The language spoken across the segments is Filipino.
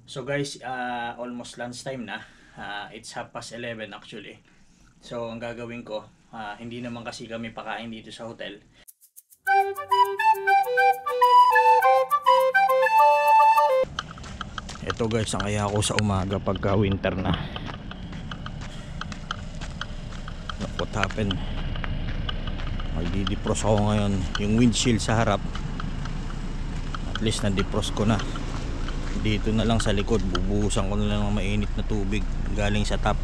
So guys, almost lunchtime na. It's 11:30 actually. So ang gagawin ko, hindi naman kasi kami pakain dito sa hotel. Ito guys, ang kaya ako sa umaga pagka winter na. What happened? Magdi-defrost ako ngayon. Yung windshield sa harap, at least na-defrost ko na. Dito na lang sa likod, bubuhusan ko na lang ng mainit na tubig galing sa tap.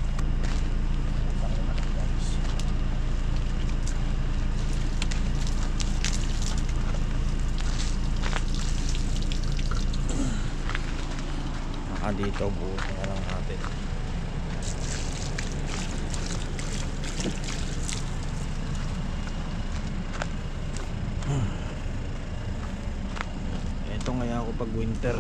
Dito buhusan na lang natin. Ito nga ako pag winter.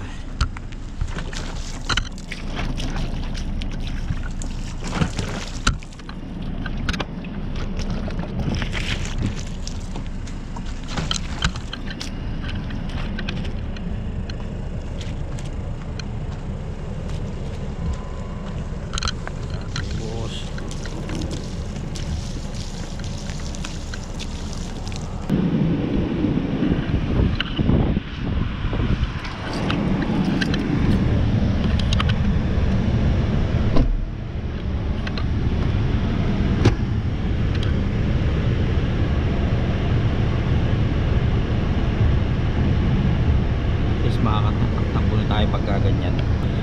Makakatakbo na tayo pagka ganyan.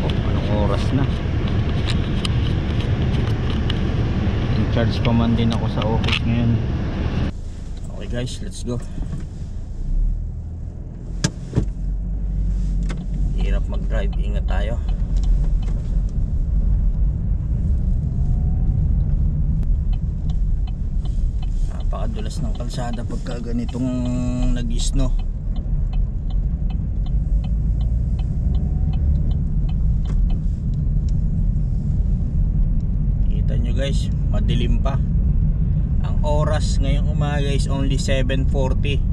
Anong oras na? In charge pa man din ako sa office ngayon. Okay guys, let's go. Hirap mag-drive, ingat tayo. Napakadulas ng kalsada pagka ganitong nag-snow. Guys, madilim pa. Ang oras ngayong umaga is only 7:40.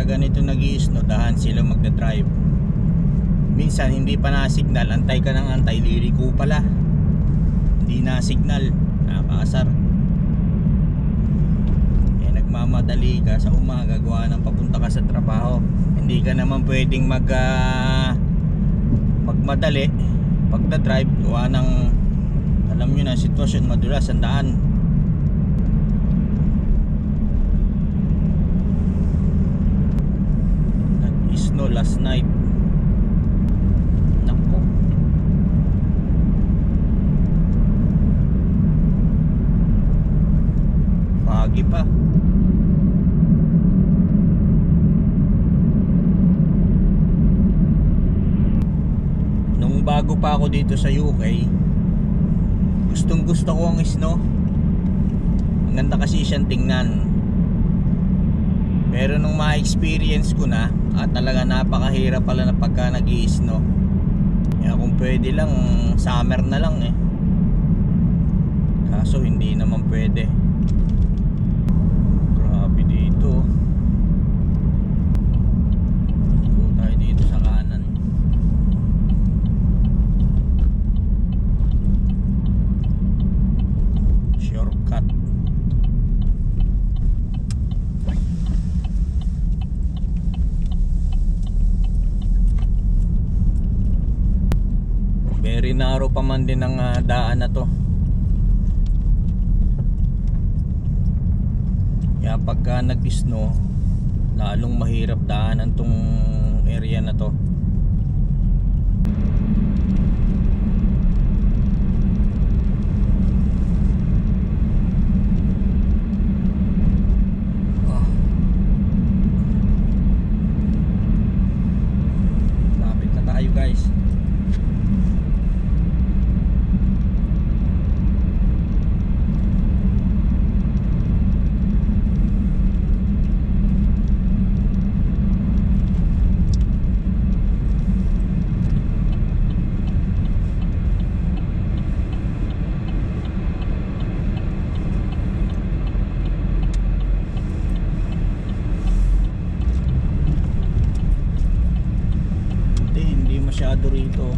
Ganito nag-i-snow, dahan sila magda-drive. Minsan hindi pa na-signal, antay ka ng antay, liliko pala. Hindi na-signal, nakakaasar. Nagmamadali ka sa umaga, gawa ng papunta ka sa trabaho. Hindi ka naman pwedeng magmadali pagda-drive, gawa ng, alam nyo na, sitwasyon madulas ang daan. Snow last night. Nako. Foggy pa. Nung bago pa ako dito sa UK, gustong gusto ko ang snow. Ang ganda kasi siyang tingnan. Pero nung ma-experience ko na, talaga napakahirap pala na pagka nag-i-snow. Kaya kung pwede lang, summer na lang eh. Kaso hindi naman pwede. Grabe dito. Iko tayo dito sa kanan. Shortcut. Very narrow pa man din ang daan na to. Kaya pagka nag-snow, lalong mahirap daanan tong area na to. guys. Masyado rito.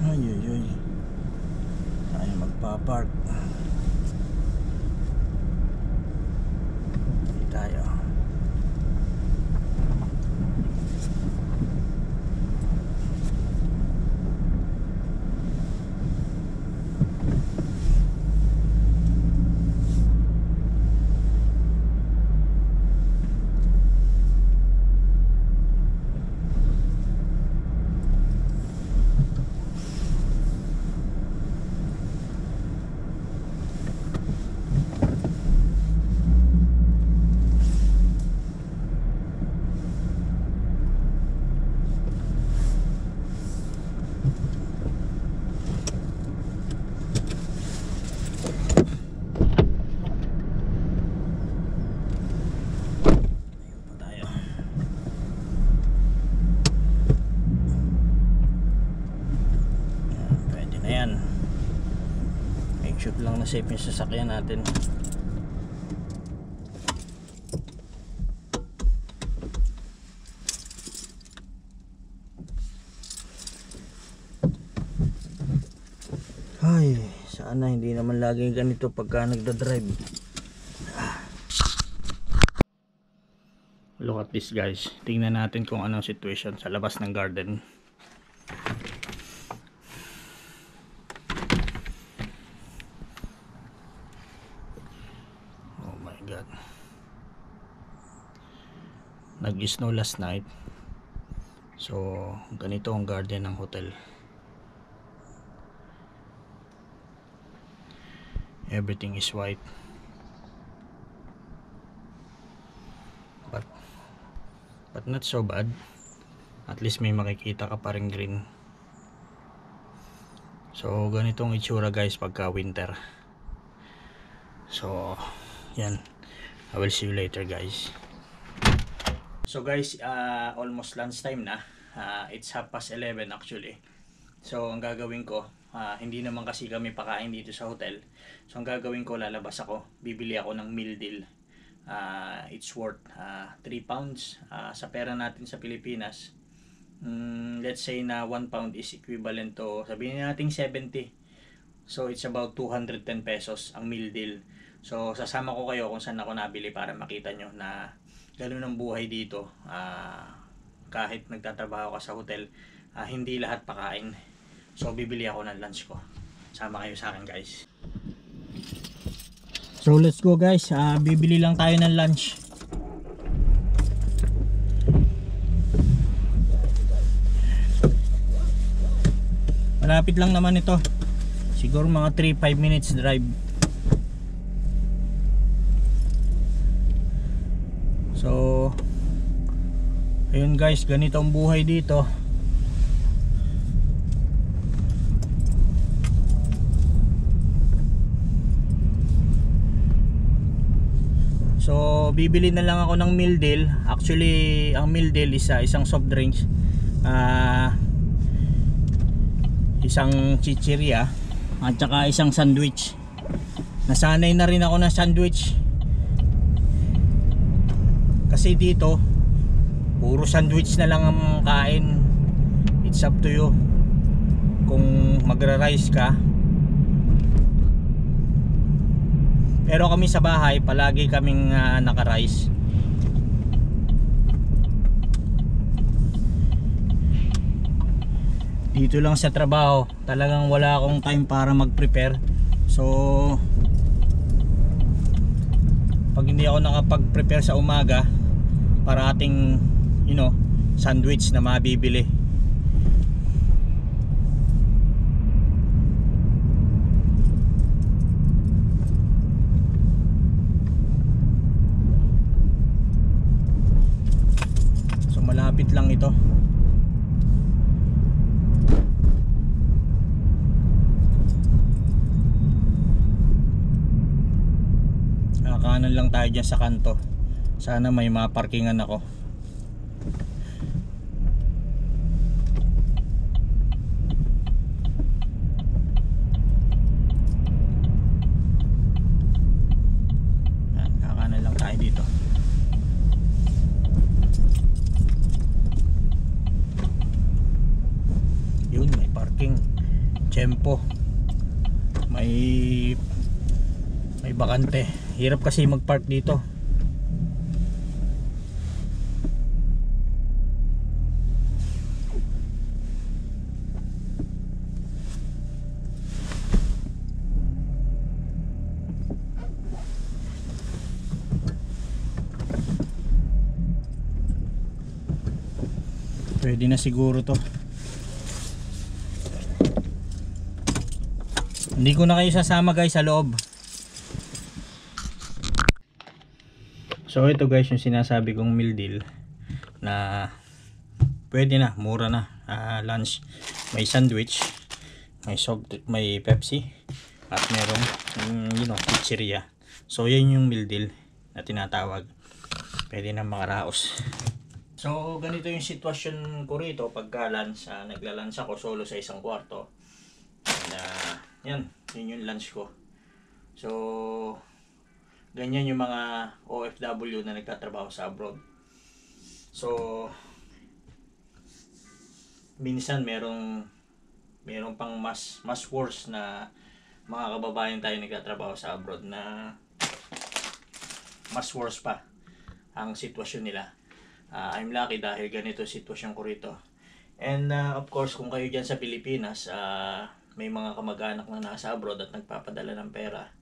Ay, tayo magpa-park. Hindi tayo. Shoot lang na safe yung sasakyan natin. Ay, sana hindi naman lagi ganito pagka nagda-drive. Look at this guys. Tingnan natin kung anong situation sa labas ng garden. God. Nag-snow last night. So, ganito ang garden ng hotel. Everything is white. But not so bad. At least may makikita ka pa ring green. So, ganitong itsura guys pagka winter. So, yan. I will see you later guys. So guys, almost lunchtime na. It's 11:30 actually. So ang gagawin ko, hindi naman kasi kami pakain dito sa hotel. So ang gagawin ko, lalabas ako. Bibili ako ng meal deal. It's worth 3 pounds. Sa pera natin sa Pilipinas, let's say na 1 pound is equivalent to, sabihin natin 70. So it's about 210 pesos ang meal deal. So sasama ko kayo kung saan ako nabili para makita nyo na gano'n ang buhay dito. Kahit nagtatrabaho ka sa hotel, hindi lahat pakain. So bibili ako ng lunch ko. Sama kayo sa akin guys. So let's go guys. Bibili lang tayo ng lunch. Malapit lang naman ito. Siguro mga 3-5 minutes drive. So ayun guys, ganito ang buhay dito. So bibili na lang ako ng meal deal. Actually ang meal deal is isang soft drinks, isang chichirya at saka isang sandwich. nasanay na rin ako ng sandwich. Kasi dito puro sandwich na lang ang kain. It's up to you kung magra-rice ka. Pero kami sa bahay palagi kaming naka-rice. Dito lang sa trabaho talagang wala akong time para mag-prepare. So pag hindi ako nakapag-prepare sa umaga para ating sandwich na mabibili, so malapit lang ito. Kanan lang tayo dyan sa kanto. Sana may maparkingan ako. Kakanan lang tayo dito. Yun, may parking. Tiyempo. May bakante. Hirap kasi mag-park dito. Pwede na siguro to. Hindi ko na kayo sasama guys sa loob. So ito guys yung sinasabi kong meal deal na pwede na, mura na. Lunch, may sandwich, may Pepsi at merong pizzeria. So yan yung meal deal na tinatawag. Pwede na makaraos. So ganito yung sitwasyon ko rito pagka lunch. Nagla-lunch ako solo sa isang kwarto. And yun yung lunch ko. So ganyan yung mga OFW na nagtatrabaho sa abroad. So minsan merong pang mas worse na mga kababayan tayo nagtatrabaho sa abroad na mas worse pa ang sitwasyon nila. I'm lucky dahil ganito sitwasyon ko rito. And of course kung kayo dyan sa Pilipinas, may mga kamag-anak na nasa abroad at nagpapadala ng pera,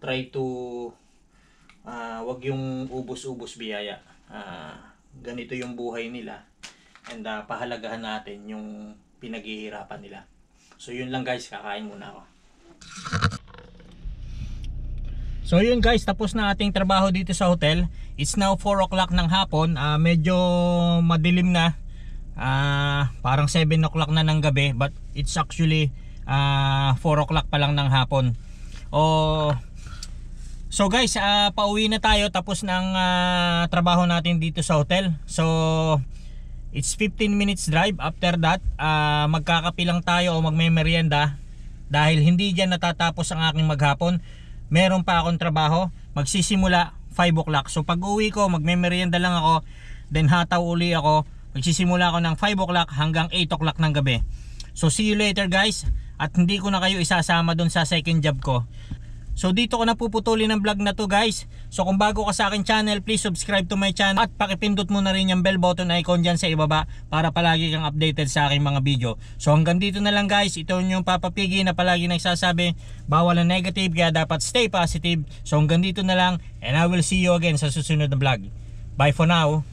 try to wag yung ubos-ubos biyaya. Ganito yung buhay nila and pahalagahan natin yung pinaghihirapan nila. So yun lang guys, kakain muna ako. So yun guys, tapos na ating trabaho dito sa hotel. It's now 4 o'clock ng hapon. Medyo madilim na, parang 7 o'clock na ng gabi, but it's actually 4 o'clock pa lang ng hapon. So guys, pauwi na tayo tapos ng trabaho natin dito sa hotel. So it's 15 minutes drive. After that, magkakape lang tayo o magme-merienda dahil hindi dyan natatapos ang aking maghapon. Meron pa akong trabaho, magsisimula 5 o'clock. So pag uwi ko, magme-merienda lang ako, then hataw uli ako. Magsisimula ako ng 5 o'clock hanggang 8 o'clock ng gabi. So see you later guys. At hindi ko na kayo isasama dun sa second job ko. So dito ko na puputulin ang vlog na to guys. So kung bago ka sa akin channel, please subscribe to my channel. At pakipindot mo na rin yung bell button icon dyan sa ibaba para palagi kang updated sa aking mga video. So hanggang dito na lang guys. Ito yung Papa Piggy na palagi nagsasabi, bawal ang negative kaya dapat stay positive. So hanggang dito na lang and I will see you again sa susunod na vlog. Bye for now.